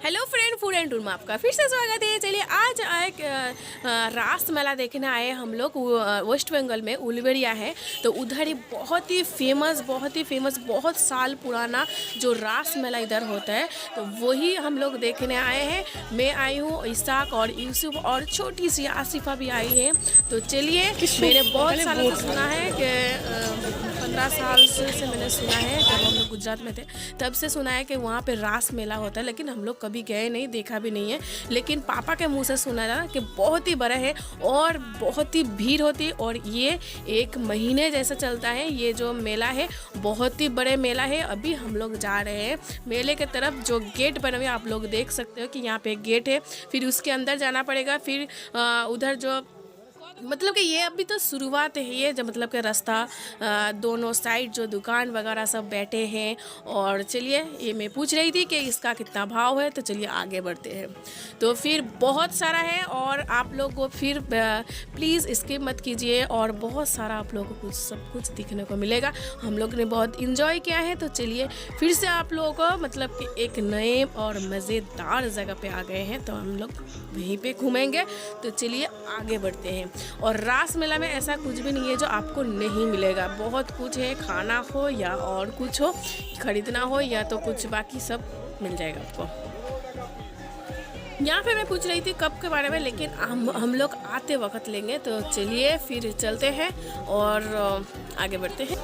Hello friend, food and tour में आपका फिर से स्वागत है। चलिए आज एक रास मेला देखने आए हम लोग। वेस्ट बंगाल में उलवेरिया है, तो उधर ही बहुत ही फेमस बहुत साल पुराना जो रास मेला इधर होता है, तो वही हम लोग देखने आए हैं। मैं आई हूँ, इसाक और यूसुफ और छोटी सी आसिफा भी आई है। तो चलिए, मैंने बहुत सालों से सुना है कि 15 साल से मैंने सुना है, जब हम लोग गुजरात में थे तब से सुना है कि वहाँ पे रास मेला होता है, लेकिन हम लोग कभी गए नहीं, देखा भी नहीं है। लेकिन पापा के मुंह से सुना था कि बहुत ही बड़ा है और बहुत ही भीड़ होती है, और ये 1 महीने जैसा चलता है। ये जो मेला है बहुत ही बड़े मेला है। अभी हम लोग जा रहे हैं मेले के तरफ। जो गेट बने हुए आप लोग देख सकते हो कि यहाँ पे एक गेट है, फिर उसके अंदर जाना पड़ेगा। फिर उधर जो मतलब कि ये अभी तो शुरुआत है, ये जो मतलब कि रास्ता दोनों साइड जो दुकान वगैरह सब बैठे हैं। और चलिए, ये मैं पूछ रही थी कि इसका कितना भाव है, तो चलिए आगे बढ़ते हैं। तो फिर बहुत सारा है, और आप लोग को फिर प्लीज़ स्किप मत कीजिए, और बहुत सारा आप लोगों को सब कुछ दिखने को मिलेगा। हम लोग ने बहुत इंजॉय किया है। तो चलिए फिर से आप लोगों को मतलब कि एक नए और मज़ेदार जगह पे आ गए हैं, तो हम लोग वहीं पे घूमेंगे। तो चलिए आगे बढ़ते हैं। और रास मेला में ऐसा कुछ भी नहीं है जो आपको नहीं मिलेगा। बहुत कुछ है, खाना हो या और कुछ हो, खरीदना हो या तो कुछ, बाकी सब मिल जाएगा आपको। यहाँ पे मैं पूछ रही थी कप के बारे में, लेकिन हम लोग आते वक्त लेंगे। तो चलिए फिर चलते हैं और आगे बढ़ते हैं।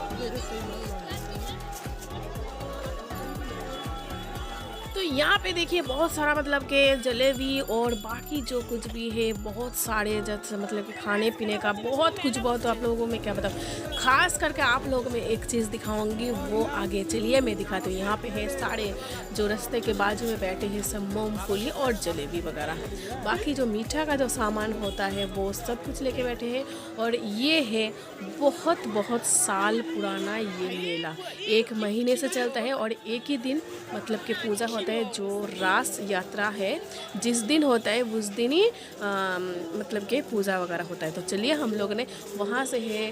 तो यहाँ पे देखिए बहुत सारा मतलब कि जलेबी और बाकी जो कुछ भी है, बहुत सारे जैसे मतलब कि खाने पीने का बहुत कुछ। बहुत आप लोगों में क्या बताऊँ, खास करके आप लोगों में एक चीज़ दिखाऊंगी, वो आगे चलिए मैं दिखाती हूँ। यहाँ पे है सारे जो रास्ते के बाजू में बैठे हैं सब मूंगफली और जलेबी वगैरह। बाकी जो मीठा का जो सामान होता है वो सब कुछ लेके बैठे हैं। और ये है बहुत साल पुराना ये मेला, 1 महीने से चलता है, और एक ही दिन मतलब कि पूजा होता है। जो रास यात्रा है जिस दिन होता है उस दिन ही मतलब कि पूजा वगैरह होता है। तो चलिए, हम लोग ने वहाँ से है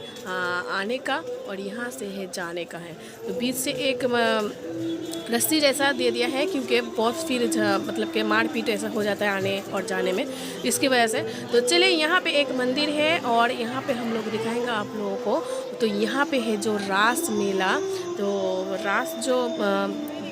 आने का और यहाँ से है जाने का है, तो बीच से एक रस्सी जैसा दे दिया है, क्योंकि बहुत फिर मतलब कि मारपीट ऐसा हो जाता है आने और जाने में, इसकी वजह से। तो चलिए, यहाँ पे एक मंदिर है और यहाँ पे हम लोग दिखाएंगे आप लोगों को। तो यहाँ पे है जो रास मेला, तो रास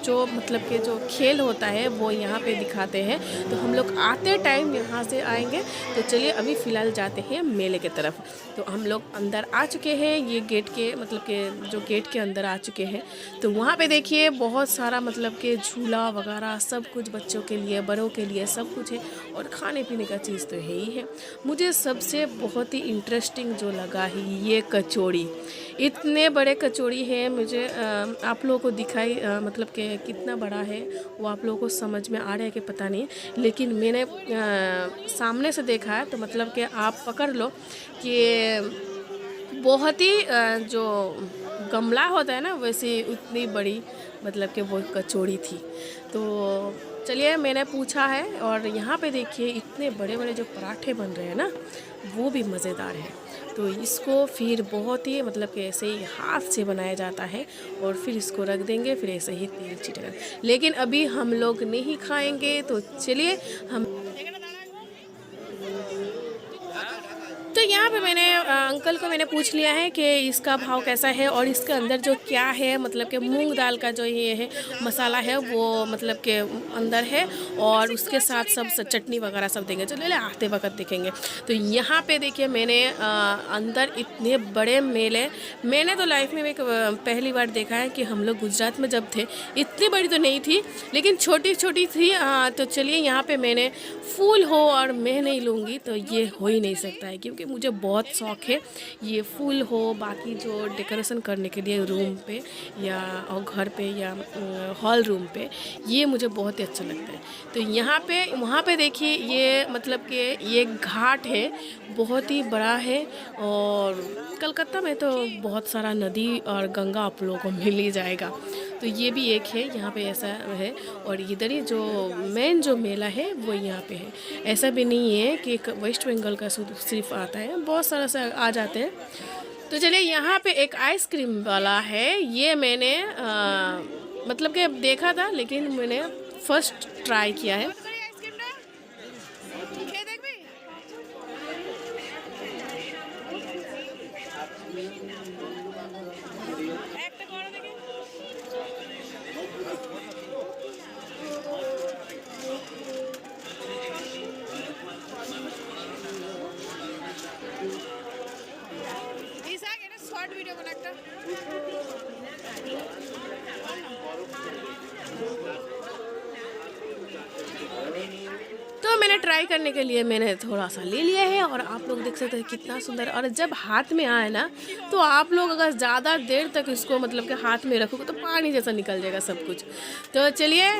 जो मतलब कि जो खेल होता है वो यहाँ पे दिखाते हैं। तो हम लोग आते टाइम यहाँ से आएंगे। तो चलिए अभी फ़िलहाल जाते हैं मेले के तरफ। तो हम लोग अंदर आ चुके हैं, ये गेट के मतलब कि जो गेट के अंदर आ चुके हैं। तो वहाँ पे देखिए बहुत सारा मतलब कि झूला वगैरह सब कुछ, बच्चों के लिए बड़ों के लिए सब कुछ है, और खाने पीने का चीज़ तो है ही है। मुझे सबसे बहुत ही इंटरेस्टिंग जो लगा है ये कचौड़ी। इतने बड़े कचौड़ी है, मुझे आप लोगों को दिखाई मतलब कि कितना बड़ा है वो आप लोगों को समझ में आ रहा है कि पता नहीं, लेकिन मैंने सामने से देखा है। तो मतलब कि आप पकड़ लो कि बहुत ही जो गमला होता है ना, वैसे उतनी बड़ी मतलब कि वो कचौड़ी थी। तो चलिए, मैंने पूछा है, और यहाँ पे देखिए इतने बड़े बड़े जो पराठे बन रहे हैं ना, वो भी मज़ेदार है। तो इसको फिर बहुत ही मतलब कि ऐसे ही हाथ से बनाया जाता है, और फिर इसको रख देंगे, फिर ऐसे ही तेल छिड़का। लेकिन अभी हम लोग नहीं खाएंगे। तो चलिए हम तो यहाँ पे मैंने अंकल को मैंने पूछ लिया है कि इसका भाव कैसा है, और इसके अंदर जो क्या है मतलब कि मूंग दाल का जो ये है मसाला है वो मतलब के अंदर है, और उसके साथ सब चटनी वगैरह सब देंगे। चलो आते वक्त देखेंगे। तो यहाँ पे देखिए मैंने अंदर इतने बड़े मेले मैंने तो लाइफ में एक पहली बार देखा है कि हम लोग गुजरात में जब थे, इतनी बड़ी तो नहीं थी लेकिन छोटी छोटी थी। तो चलिए, यहाँ पे मैंने फूल हो और मैं नहीं लूँगी तो ये हो ही नहीं सकता है, क्योंकि मुझे बहुत शौक़ है ये फूल हो, बाकी जो डेकोरेशन करने के लिए रूम पे या और घर पे या हॉल रूम पे, ये मुझे बहुत ही अच्छा लगता है। तो यहाँ पे वहाँ पे देखिए ये मतलब कि ये घाट है, बहुत ही बड़ा है। और कलकत्ता में तो बहुत सारा नदी और गंगा आप लोगों को मिल ही जाएगा। तो ये भी एक है, यहाँ पे ऐसा है। और इधर ही जो मेन जो मेला है वो यहाँ पे है। ऐसा भी नहीं है कि एक वेस्ट बंगाल का सिर्फ आता है, बहुत सारा से आ जाते हैं। तो चलिए, यहाँ पे एक आइसक्रीम वाला है, ये मैंने मतलब कि देखा था, लेकिन मैंने फर्स्ट ट्राई किया है। तो मैंने ट्राई करने के लिए मैंने थोड़ा सा ले लिया है और आप लोग देख सकते हैं कितना सुंदर। और जब हाथ में आए ना तो आप लोग अगर ज़्यादा देर तक इसको मतलब कि हाथ में रखोगे तो पानी जैसा निकल जाएगा सब कुछ। तो चलिए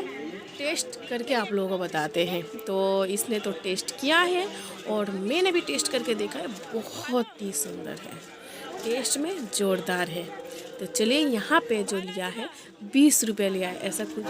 टेस्ट करके आप लोगों को बताते हैं। तो इसने तो टेस्ट किया है और मैंने भी टेस्ट करके देखा है, बहुत ही सुंदर है, टेस्ट में ज़ोरदार है। तो चलिए यहाँ पे जो लिया है 20 रुपये लिया है, ऐसा कुछ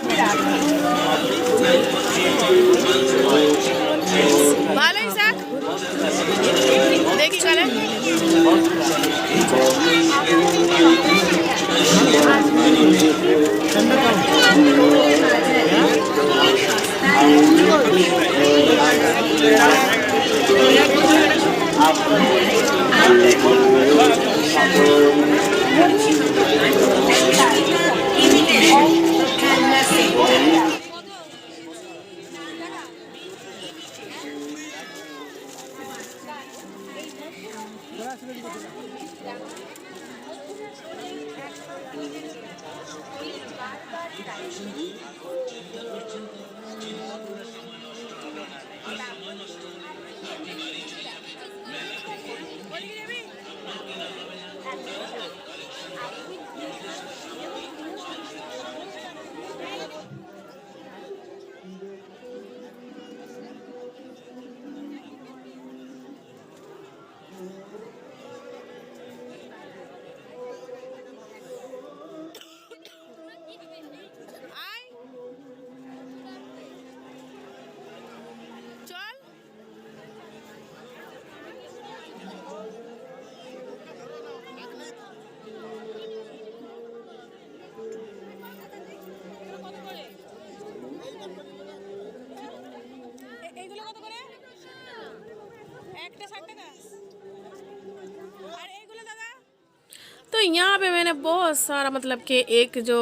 तो यहाँ पे मैंने बहुत सारा मतलब कि एक जो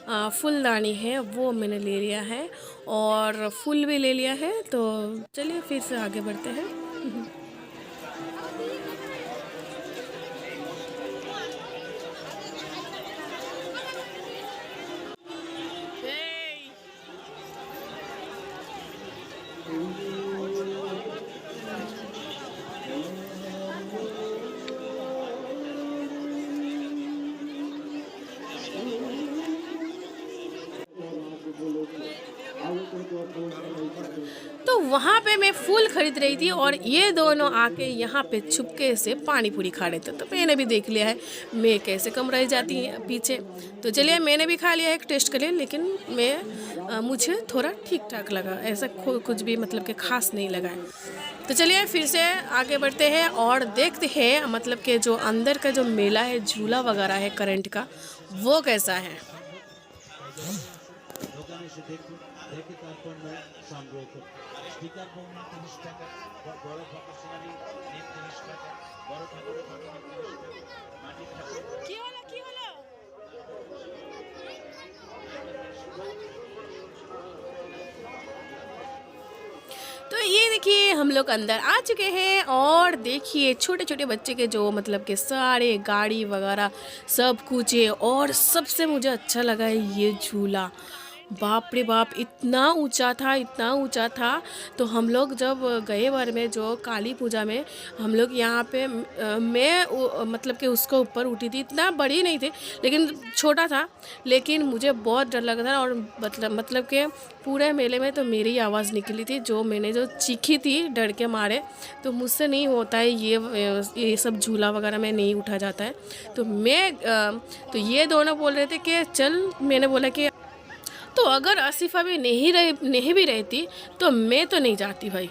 फूलदानी है वो मैंने ले लिया है और फूल भी ले लिया है। तो चलिए फिर से आगे बढ़ते हैं। तो वहाँ पे मैं फूल खरीद रही थी और ये दोनों आके यहाँ पे छुपके से पानी पूरी खा रहे थे। तो मैंने भी देख लिया है मैं कैसे कम रह जाती है पीछे। तो चलिए मैंने भी खा लिया, एक टेस्ट कर लिया, लेकिन मुझे थोड़ा ठीक ठाक लगा, ऐसा कुछ भी मतलब कि खास नहीं लगा है। तो चलिए फिर से आगे बढ़ते हैं और देखते हैं मतलब कि जो अंदर का जो मेला है, झूला वगैरह है करंट का, वो कैसा है। तो ये देखिए हम लोग अंदर आ चुके हैं और देखिए छोटे छोटे बच्चे के जो मतलब के सारे गाड़ी वगैरह सब कुछ है। और सबसे मुझे अच्छा लगा है ये झूला, बाप रे बाप, इतना ऊंचा था, इतना ऊंचा था। तो हम लोग जब गए बार में जो काली पूजा में हम लोग यहाँ पे मैं मतलब कि उसको ऊपर उठी थी, इतना बड़ी नहीं थी लेकिन छोटा था, लेकिन मुझे बहुत डर लगा था। और मतलब कि पूरे मेले में तो मेरी आवाज़ निकली थी, जो मैंने जो चीखी थी डर के मारे। तो मुझसे नहीं होता है ये सब झूला वगैरह में नहीं उठा जाता है। तो ये दोनों बोल रहे थे कि चल, मैंने बोला कि तो अगर आसिफ़ा भी नहीं भी रहती तो मैं तो नहीं जाती भाई,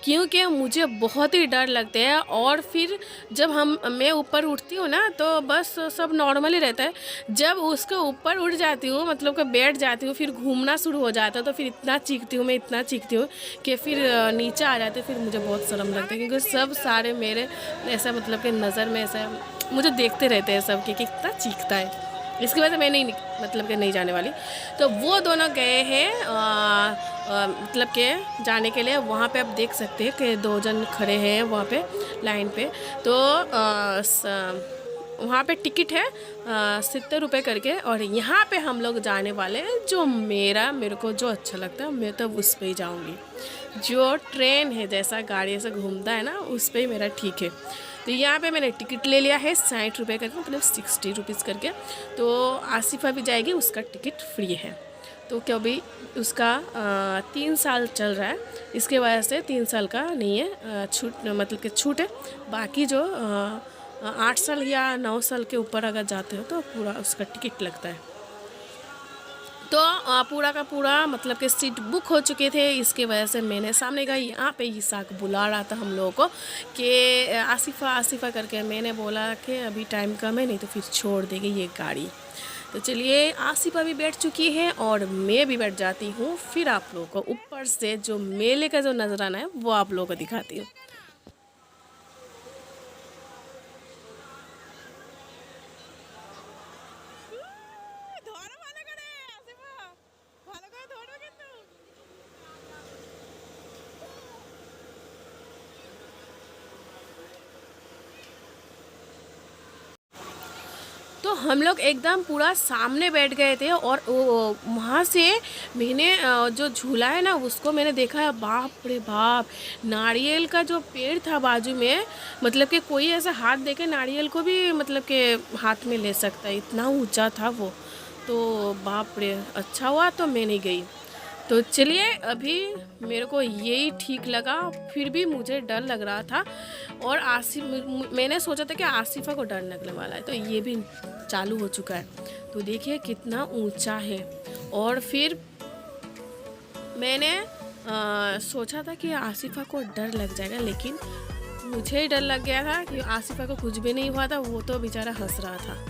क्योंकि मुझे बहुत ही डर लगता है। और फिर जब हम मैं ऊपर उठती हूँ ना तो बस सब नॉर्मल ही रहता है। जब उसके ऊपर उठ जाती हूँ मतलब कि बैठ जाती हूँ, फिर घूमना शुरू हो जाता है, तो फिर इतना चीखती हूँ मैं, इतना चीखती हूँ कि फिर नीचे आ जाते, फिर मुझे बहुत शर्म लगता है, क्योंकि सब सारे मेरे ऐसा मतलब कि नज़र में ऐसा मुझे देखते रहते हैं सब कि कितना चीखता है। इसकी वजह से मैं नहीं मतलब कि नहीं जाने वाली। तो वो दोनों गए हैं मतलब के जाने के लिए। वहाँ पे आप देख सकते हैं कि 2 जन खड़े हैं वहाँ पे लाइन पे। तो वहाँ पे टिकट है 70 रुपये करके, और यहाँ पे हम लोग जाने वाले हैं। जो मेरे को जो अच्छा लगता है मैं तो उस पे ही जाऊँगी। जो ट्रेन है जैसा गाड़ी से घूमता है ना, उस पे ही मेरा ठीक है। तो यहाँ पे मैंने टिकट ले लिया है 60 रुपये करके, मतलब 60 रुपीज़ करके। तो आसिफ़ा भी जाएगी, उसका टिकट फ्री है। तो क्या भी उसका 3 साल चल रहा है, इसके वजह से 3 साल का नहीं है छूट, मतलब कि छूट है। बाकी जो 8 साल या 9 साल के ऊपर अगर जाते हो तो पूरा उसका टिकट लगता है। तो पूरा का पूरा मतलब कि सीट बुक हो चुके थे। इसके वजह से मैंने सामने का यहाँ पे इसाक बुला रहा था हम लोगों को कि आसिफ़ा आसिफ़ा करके। मैंने बोला कि अभी टाइम कम है, नहीं तो फिर छोड़ देगी ये गाड़ी। तो चलिए, आसिफ़ा भी बैठ चुकी है और मैं भी बैठ जाती हूँ। फिर आप लोगों को ऊपर से जो मेले का जो नजराना है वो आप लोगों को दिखाती हूँ। तो हम लोग एकदम पूरा सामने बैठ गए थे, और वहाँ से मैंने जो झूला है ना उसको मैंने देखा है। बाप रे बाप, नारियल का जो पेड़ था बाजू में, मतलब कि कोई ऐसा हाथ देके नारियल को भी मतलब कि हाथ में ले सकता है, इतना ऊंचा था वो। तो बाप रे, अच्छा हुआ तो मैं नहीं गई। तो चलिए, अभी मेरे को यही ठीक लगा, फिर भी मुझे डर लग रहा था। और मैंने सोचा था कि आसिफ़ा को डर लगने वाला है, तो ये भी चालू हो चुका है। तो देखिए कितना ऊंचा है। और फिर मैंने सोचा था कि आसिफ़ा को डर लग जाएगा, लेकिन मुझे ही डर लग गया था कि आसिफ़ा को कुछ भी नहीं हुआ था, वो तो बेचारा हंस रहा था।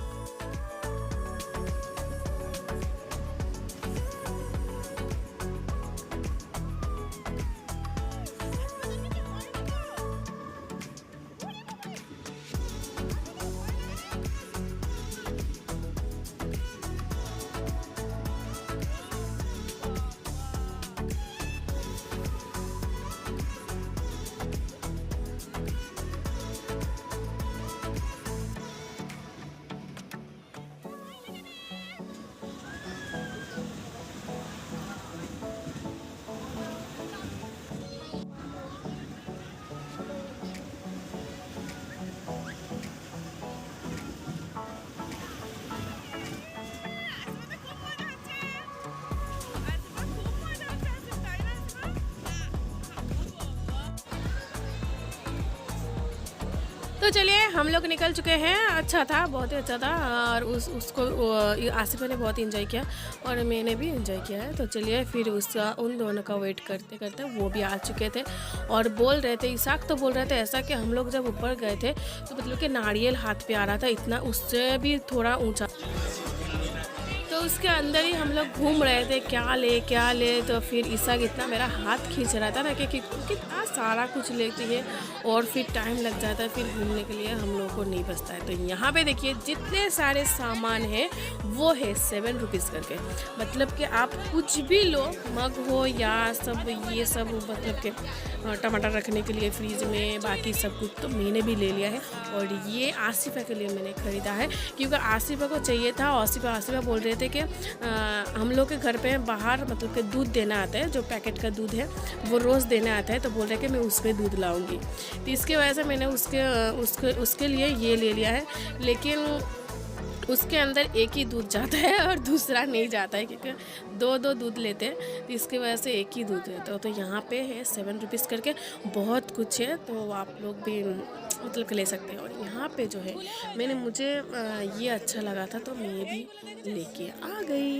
तो चलिए, हम लोग निकल चुके हैं। अच्छा था, बहुत ही अच्छा था। और उसको आसिफ़ा ने बहुत इंजॉय किया और मैंने भी इंजॉय किया है। तो चलिए, फिर उसका उन दोनों का वेट करते करते वो भी आ चुके थे और बोल रहे थे, इसाक तो बोल रहे थे ऐसा कि हम लोग जब ऊपर गए थे तो मतलब कि नारियल हाथ पे आ रहा था, इतना उससे भी थोड़ा ऊँचा। तो उसके अंदर ही हम लोग घूम रहे थे, क्या ले। तो फिर इसाक इतना मेरा हाथ खींच रहा था ना कि कितना सारा कुछ लेती है और फिर टाइम लग जाता है, फिर घूमने के लिए हम लोग को नहीं बचता है। तो यहाँ पे देखिए जितने सारे सामान है वो है 7 रुपीज़ करके। मतलब कि आप कुछ भी लो, मग हो या सब ये सब, मतलब कि टमाटर रखने के लिए फ्रीज में, बाकी सब कुछ तो मैंने भी ले लिया है। और ये आसिफ़ा के लिए मैंने ख़रीदा है क्योंकि आसिफ़ा को चाहिए था। आसिफ़ा बोल रहे थे कि हम लोग के घर पे बाहर मतलब कि दूध देना आता है, जो पैकेट का दूध है वो रोज़ देना आता है। तो बोल रहे कि मैं उसके दूध लाऊंगी, तो इसके वजह से मैंने उसके लिए ये ले लिया है। लेकिन उसके अंदर एक ही दूध जाता है और दूसरा नहीं जाता है, क्योंकि दो दूध लेते हैं, तो इसकी वजह से एक ही दूध लेते हो। तो यहाँ पे है 7 रुपीज़ करके, बहुत कुछ है। तो आप लोग भी मतलब कि ले सकते हैं। और यहाँ पे जो है मुझे ये अच्छा लगा था तो मैं ये भी लेके आ गई।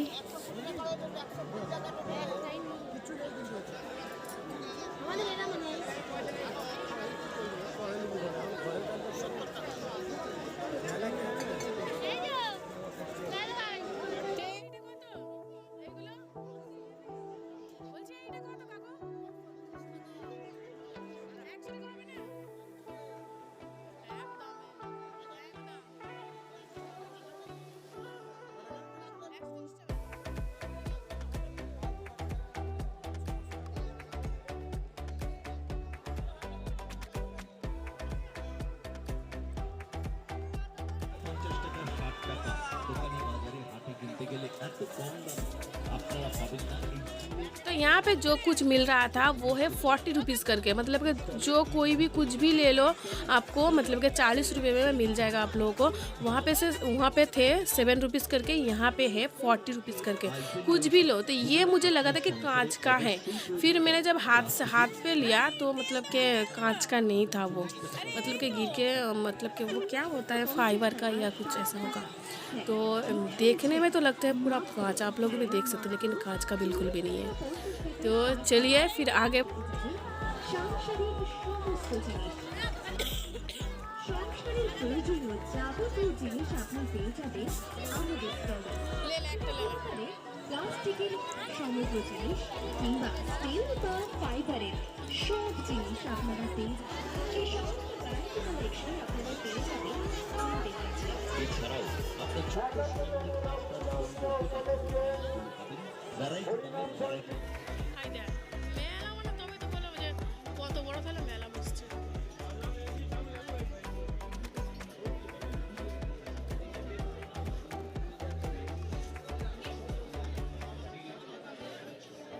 तो यहाँ पे जो कुछ मिल रहा था वो है 40 रुपीज़ करके, मतलब कि जो कोई भी कुछ भी ले लो आपको मतलब कि 40 रुपये में मिल जाएगा आप लोगों को। वहाँ पे थे 7 रुपीज़ करके, यहाँ पे है 40 रुपीज़ करके। कुछ भी लो। तो ये मुझे लगा था कि कांच का है, फिर मैंने जब हाथ पे लिया तो मतलब कि कांच का नहीं था वो, मतलब कि गिर के मतलब कि वो क्या होता है फाइबर का या कुछ ऐसा होगा। तो देखने में तो लगता है पूरा कांच, आप लोग भी देख सकते हैं, लेकिन कांच का बिल्कुल भी नहीं है। तो चलिए फिर आगे। প্লাস্টিকের সমগ্র জিনিস কিংবা স্টিল বা ফাইবারের সব জিনিস আপনারা পেয়ে সেই সমস্ত ভ্যারাইটি কালেকশন আপনারা পেয়ে যাবেন আমাদের কাছে। এছাড়াও আপনার ছোট্ট কত বড় তাহলে মেলা বসছে।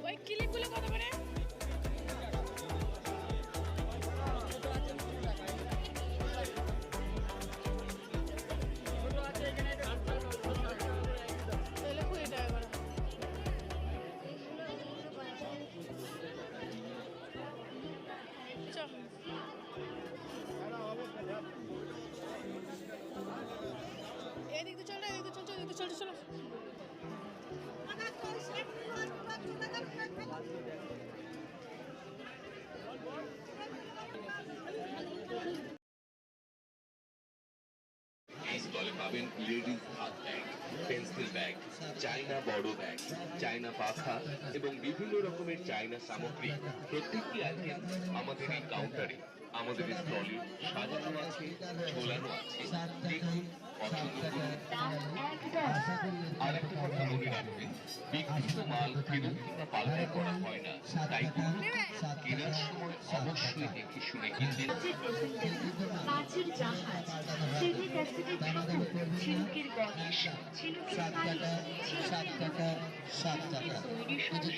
ওই ক্লিপগুলো কত করে? এদিক দিয়ে চল, চলো। এই স্টলে পাবেন লেডিস হাত ব্যাগ, পেন্সিল ব্যাগ, চায়না বড় ব্যাগ, চায়না পাখা এবং বিভিন্ন রকমের চায়না সামগ্রী। প্রত্যেকটি আইটেম আমাদের এই কাউন্টারে, আমাদের স্টলে সাজানো আছে, ঝোলানো আছে। দেখুন, পছন্দ করুন। আর একটা কথা মনে রাখবেন, বিক্রিত মাল ফেরত কিংবা পাল্টাই করা হয় না, তাই কেনার সময় অবশ্যই দেখে শুনে কিনবেন। মাছের জাহাজ, সিভিক অ্যাসিডের ঠাকুর, ঝিনুকের গণেশ, ঝিনুকের শাড়ি, তৈরি সংস্কৃতি, বিভিন্ন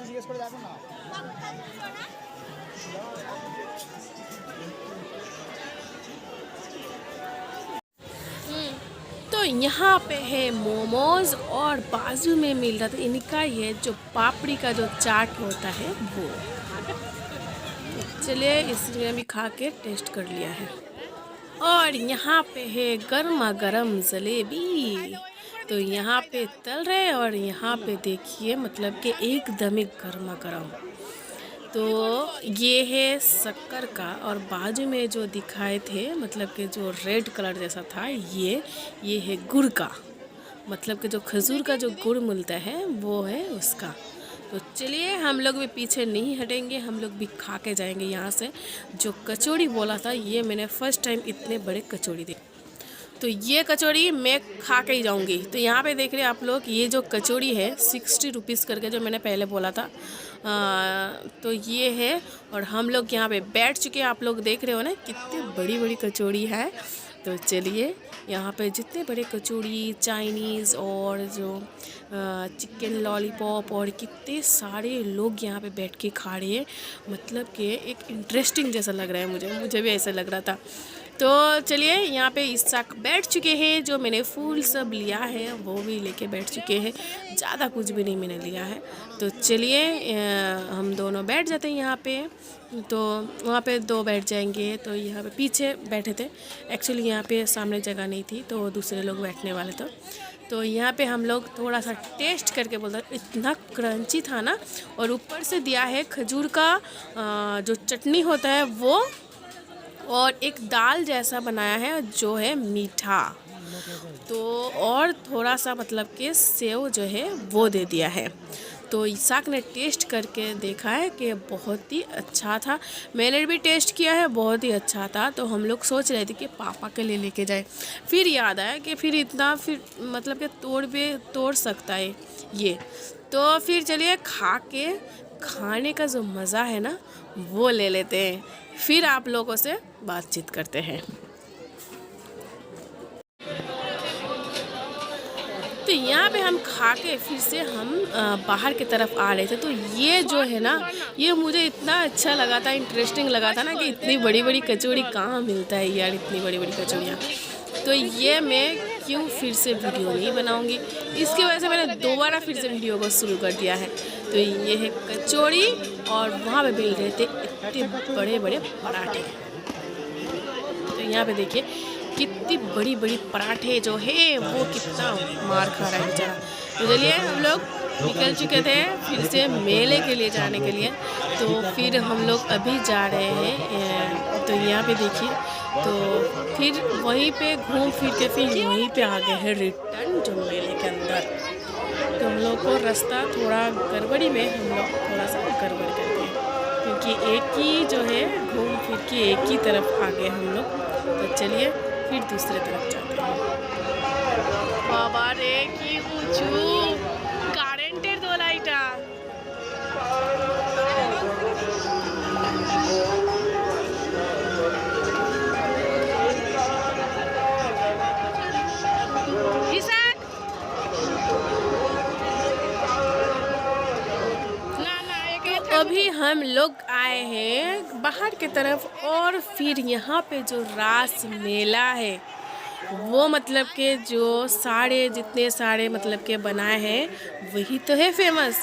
জিজ্ঞেস করে দেখো না। तो यहाँ पे है मोमोज और बाजू में मिल रहा था इनका ये जो पापड़ी का जो चाट होता है वो। चलिए इसने भी खा के टेस्ट कर लिया है। और यहाँ पे है गर्मा गर्म जलेबी, तो यहाँ पे तल रहे और यहाँ पे देखिए मतलब कि एकदम ही गर्मा गर्म। तो ये है शक्कर का, और बाजू में जो दिखाए थे मतलब कि जो रेड कलर जैसा था ये है गुड़ का, मतलब कि जो खजूर का जो गुड़ मिलता है वो है उसका। तो चलिए हम लोग भी पीछे नहीं हटेंगे, हम लोग भी खा के जाएंगे यहाँ से। जो कचौड़ी बोला था ये मैंने फर्स्ट टाइम इतने बड़े कचौड़ी देखी, तो ये कचौड़ी मैं खा के ही जाऊंगी। तो यहाँ पे देख रहे हैं आप लोग, ये जो कचौड़ी है 60 रुपीज़ करके जो मैंने पहले बोला था, तो ये है। और हम लोग यहाँ पे बैठ चुके हैं, आप लोग देख रहे हो ना कितनी बड़ी बड़ी कचौड़ी है। तो चलिए, यहाँ पे जितने बड़े कचौड़ी, चाइनीज़ और जो चिकन लॉलीपॉप और कितने सारे लोग यहाँ पे बैठ के खा रहे हैं, मतलब कि एक इंटरेस्टिंग जैसा लग रहा है। मुझे भी ऐसा लग रहा था। तो चलिए, यहाँ पे इसाक बैठ चुके हैं। जो मैंने फूल सब लिया है वो भी लेके बैठ चुके हैं। ज़्यादा कुछ भी नहीं मैंने लिया है। तो चलिए, हम दोनों बैठ जाते हैं यहाँ पे। तो वहाँ पे 2 बैठ जाएंगे। तो यहाँ पे पीछे बैठे थे। एक्चुअली यहाँ पे सामने जगह नहीं थी, तो दूसरे लोग बैठने वाले थे। तो यहाँ पे हम लोग थोड़ा सा टेस्ट करके बोलते, इतना क्रंची था ना। और ऊपर से दिया है खजूर का जो चटनी होता है वो, और एक दाल जैसा बनाया है जो है मीठा। तो और थोड़ा सा मतलब कि सेव जो है वो दे दिया है। तो इसाक ने टेस्ट करके देखा है कि बहुत ही अच्छा था। मैंने भी टेस्ट किया है, बहुत ही अच्छा था। तो हम लोग सोच रहे थे कि पापा के लिए लेके जाए। फिर याद आया कि फिर इतना फिर मतलब कि तोड़ सकता है ये। तो फिर चलिए, खाने का जो मज़ा है ना वो ले लेते हैं। फिर आप लोगों से बातचीत करते हैं। तो यहाँ पे हम खा के फिर से हम बाहर की तरफ आ रहे थे। तो ये जो है ना, ये मुझे इतना अच्छा लगा था, इंटरेस्टिंग लगा था ना कि इतनी बड़ी बड़ी कचौड़ी कहाँ मिलता है यार, इतनी बड़ी बड़ी कचौड़ियाँ। तो ये मैं क्यों फिर से वीडियो नहीं बनाऊँगी, इसकी वजह से मैंने दोबारा फिर से वीडियो को शुरू कर दिया है। तो ये है कचौड़ी, और वहाँ पे मिल रहे थे इतने बड़े बड़े पराठे। तो यहाँ पे देखिए कितनी बड़ी बड़ी पराठे जो है वो कितना मार खा रहा है बेचारा। तो चलिए, हम लोग निकल चुके थे फिर से मेले के लिए जाने के लिए। तो फिर हम लोग अभी जा रहे हैं। तो यहाँ पे देखिए, तो फिर वहीं पे घूम फिर के फिर वहीं पे आ गए हैं रिटर्न जो मेले के अंदर। तो हम लोग को रास्ता थोड़ा गड़बड़ी में हम लोग थोड़ा सा गड़बड़ करते हैं, क्योंकि एक ही जो है घूम फिर के एक ही तरफ आ गए हम लोग। तो चलिए फिर दूसरे तरफ जाते हैं। बाबा रे की पूछू কারেন্টের দোলাইটা। अभी हम लोग आए हैं बाहर की तरफ, और फिर यहाँ पे जो रास मेला है वो मतलब के जो जितने सारे मतलब के बनाए हैं वही तो है फेमस।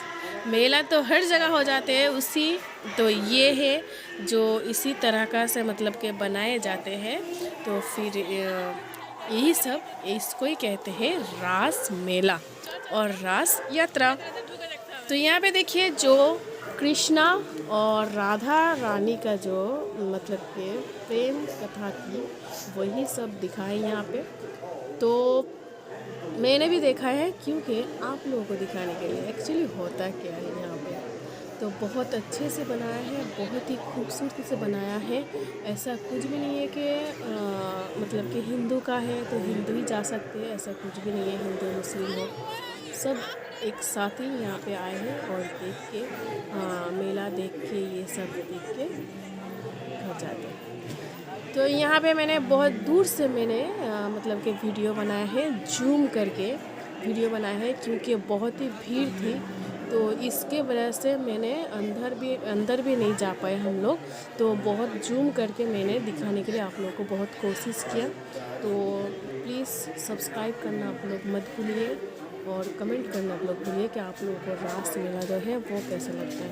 मेला तो हर जगह हो जाते हैं उसी। तो ये है जो इसी तरह का से मतलब के बनाए जाते हैं। तो फिर यही सब इसको ही कहते हैं रास मेला और रास यात्रा। तो यहाँ पे देखिए, जो कृष्णा और राधा रानी का जो मतलब के प्रेम कथा थी वही सब दिखाए यहाँ पे। तो मैंने भी देखा है, क्योंकि आप लोगों को दिखाने के लिए एक्चुअली होता क्या है यहाँ पे। तो बहुत अच्छे से बनाया है, बहुत ही खूबसूरती से बनाया है। ऐसा कुछ भी नहीं है कि मतलब कि हिंदू का है तो हिंदू ही जा सकते हैं, ऐसा कुछ भी नहीं है। हिंदू मुस्लिम हो, सब एक साथ ही यहाँ पे आए हैं और देख के मेला देख के ये सब देख के घर जाते हैं। तो यहाँ पे मैंने बहुत दूर से मतलब कि वीडियो बनाया है, जूम करके वीडियो बनाया है, क्योंकि बहुत ही भीड़ थी। तो इसके वजह से मैंने अंदर भी नहीं जा पाए हम लोग। तो बहुत जूम करके मैंने दिखाने के लिए आप लोगों को बहुत कोशिश किया। तो प्लीज़ सब्सक्राइब करना आप लोग मत भूलिए, और कमेंट करना आप लोग भूलिए कि आप लोगों को रास मेला जो है वो कैसा लगता है।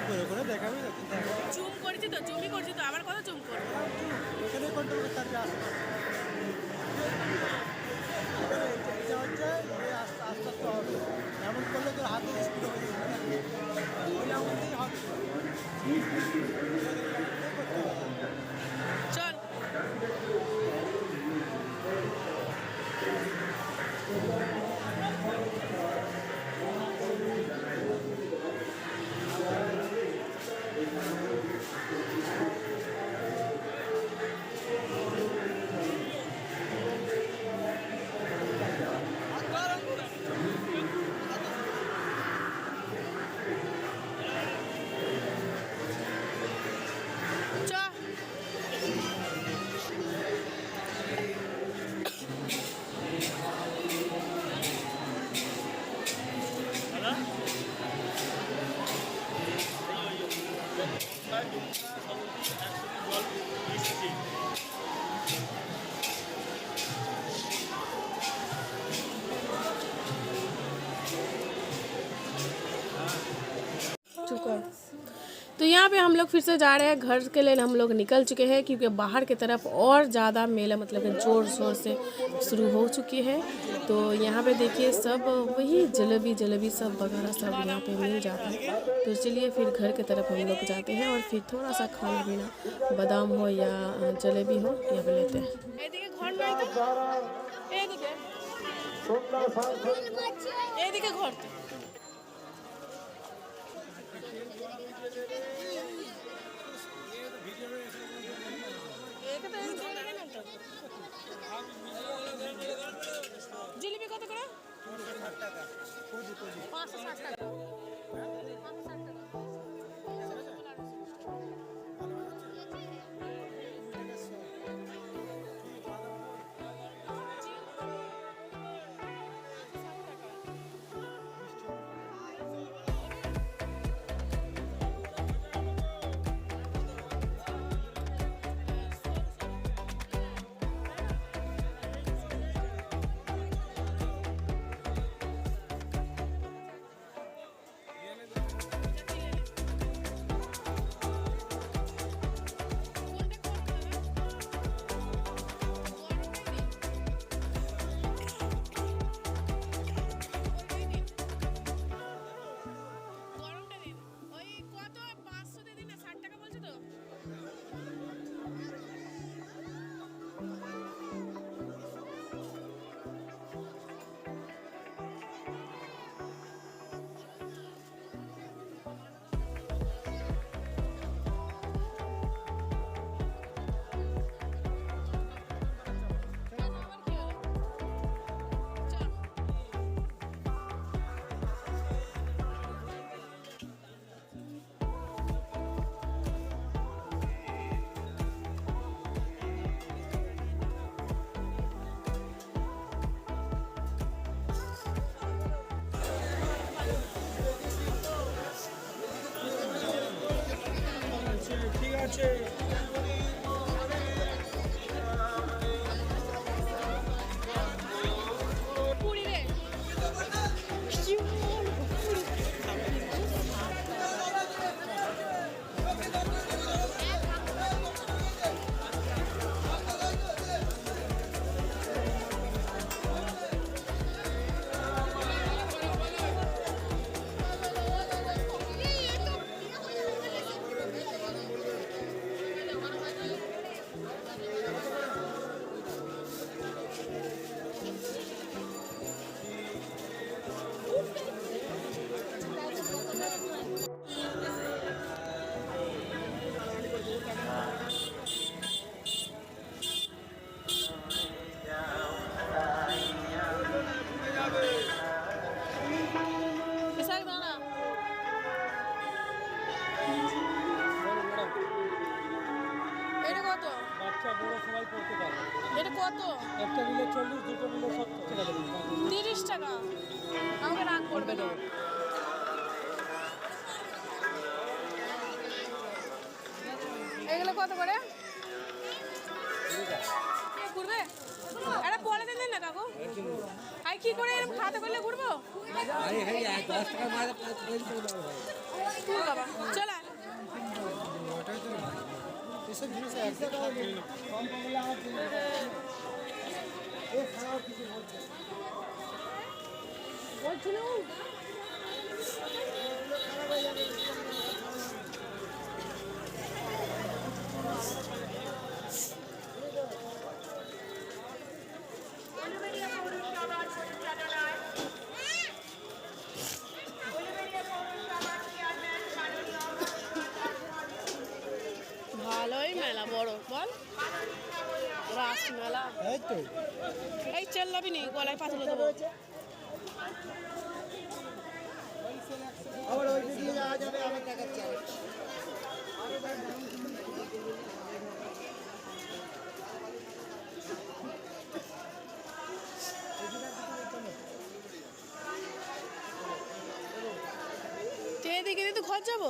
করে করে দেখাবি না জুম করছি তো, জুমই করছি তো, আবার কথা জুম করবো। এখানে কন্ট্রোল করতে পারবি আসবে এটা হচ্ছে আস্তে আস্তে আস্তে হবে এমন করলে তোর হাতে স্পিড হয়ে যাবে ওই এমনই হবে চল। चुका। तो यहाँ पे हम लोग फिर से जा रहे हैं घर के लिए। हम लोग निकल चुके हैं क्योंकि बाहर की तरफ और ज़्यादा मेला मतलब ज़ोर शोर से शुरू हो चुकी है। तो यहाँ पे देखिए सब वही जलेबी सब वगैरह सब यहाँ पे मिल जाता है। तो चलिए फिर घर की तरफ हम लोग जाते हैं और फिर थोड़ा सा खाना पीना बादाम हो या जलेबी हो यहाँ पे लेते हैं। জিলিপি কত করে? 560 টাকা। এটা কত? একটা নিলে 40, দুটো নিলে 70 টাকা দেবেন। 30 টাকা। আমাকে রাগ করবে না। এগুলো কত করে? কে করবে? আরে বলে দেন না কাকু। আই কি করে এরকম খাতে করলে ঘুরবো বাবা চল আয়। এসব জিনিস একদম কম পড়লে আমার খারাপ কিছু বলছে ভালোই মেলা বড় বল রাস মেলা এই তো এই চল যাবি নি গলায় পাথর দেবো আবার ওই দিকে যাওয়া যাবে আবার দেখাচ্ছে এদিকে তো ঘর যাবো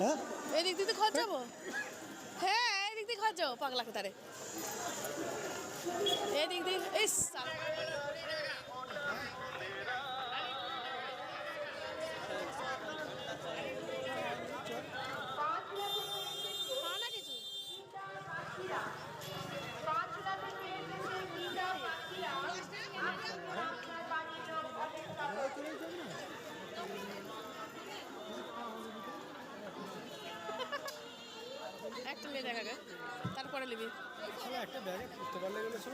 হ্যাঁ এদিক দিয়ে তো ঘর যাবো হ্যাঁ এদিক দিয়ে ঘর যাবো পাগলা তারে এদিক দিয়ে এই একটা নিয়ে দেখা গে তারপরে নিবি একটা ব্যাগে করতে পারলে গেলে সব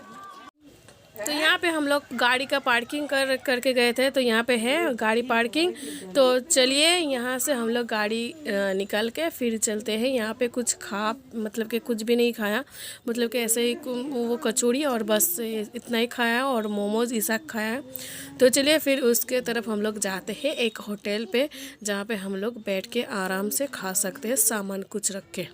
तो यहाँ पे हम लोग गाड़ी का पार्किंग करके गए थे तो यहाँ पे है गाड़ी पार्किंग। तो चलिए यहाँ से हम लोग गाड़ी निकाल के फिर चलते हैं। यहाँ पे कुछ मतलब कि कुछ भी नहीं खाया, मतलब कि ऐसे ही वो कचौड़ी और बस इतना ही खाया और मोमोज ईसा खाया। तो चलिए फिर उसके तरफ हम लोग जाते हैं एक होटल पे जहाँ पे हम लोग बैठ के आराम से खा सकते हैं सामान कुछ रख के।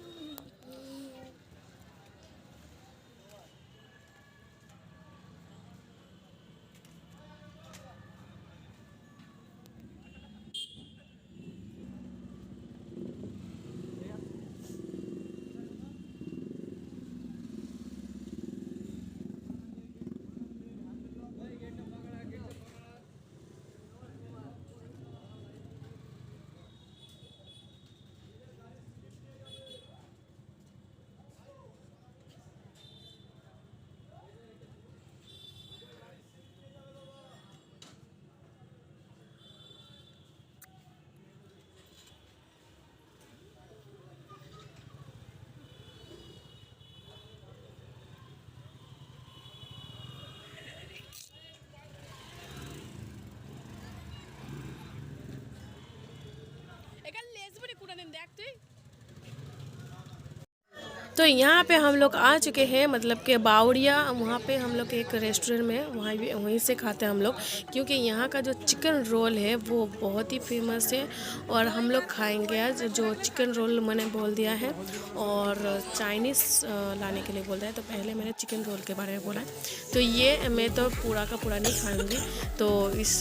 तो यहाँ पे हम लोग आ चुके हैं, मतलब कि बावड़िया, वहाँ पे हम लोग एक रेस्टोरेंट में वहीं से खाते हैं हम लोग, क्योंकि यहाँ का जो चिकन रोल है वो बहुत ही फेमस है। और हम लोग खाएंगे आज जो चिकन रोल मैंने बोल दिया है और चाइनीज़ लाने के लिए बोल दिया है। तो पहले मैंने चिकन रोल के बारे में बोला है, तो ये मैं तो पूरा का पूरा नहीं खाऊंगी। तो इस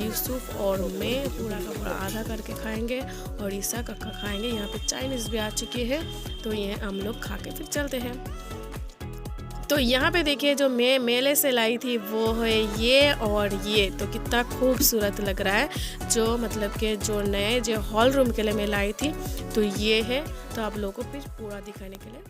यूसुफ और मैं पूरा का पूरा आधा करके खाएंगे और ईसा का खाएंगे। यहाँ पे चाइनीज़ भी आ चुकी है, तो ये हम लोग खा के फिर चलते हैं। तो यहाँ पे देखिए जो मैं मेले से लाई थी वो है ये और ये, तो कितना खूबसूरत लग रहा है। जो मतलब कि जो नए जो हॉल रूम के लिए मैं लाई थी तो ये है। तो आप लोगों को फिर पूरा दिखाने के लिए